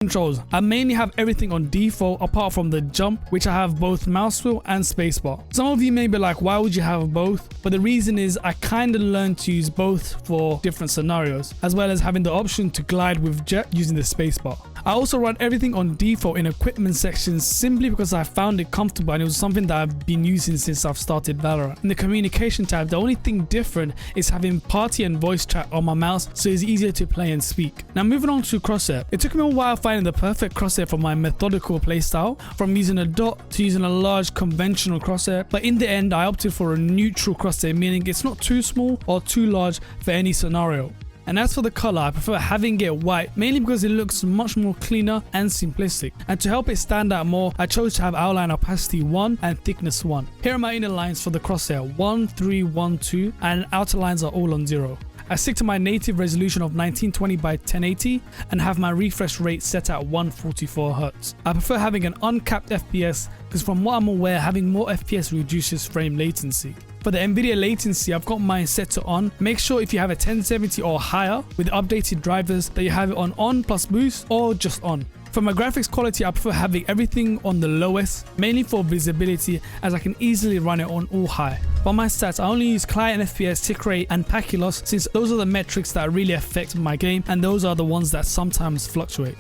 Controls, I mainly have everything on default apart from the jump, which I have both mouse wheel and spacebar. Some of you may be like, why would you have both? But the reason is I kind of learned to use both for different scenarios, as well as having the option to glide with jet using the spacebar. I also run everything on default in equipment sections simply because I found it comfortable and it was something that I've been using since I've started Valorant. In the communication tab, the only thing different is having party and voice chat on my mouse, so it's easier to play and speak. Now moving on to crosshair. It took me a while finding the perfect crosshair for my methodical playstyle, from using a dot to using a large conventional crosshair, but in the end I opted for a neutral crosshair, meaning it's not too small or too large for any scenario. And as for the color, I prefer having it white, mainly because it looks much more cleaner and simplistic. And to help it stand out more, I chose to have outline opacity 1 and thickness 1. Here are my inner lines for the crosshair: 1, 3, 1, 2, and outer lines are all on 0. I stick to my native resolution of 1920 by 1080 and have my refresh rate set at 144Hz. I prefer having an uncapped FPS because from what I'm aware, having more FPS reduces frame latency. For the Nvidia latency, I've got mine set to on. Make sure if you have a 1070 or higher with updated drivers that you have it on plus boost or just on. For my graphics quality, I prefer having everything on the lowest, mainly for visibility as I can easily run it on all high. For my stats, I only use client FPS, tick rate and packet loss since those are the metrics that really affect my game and those are the ones that sometimes fluctuate.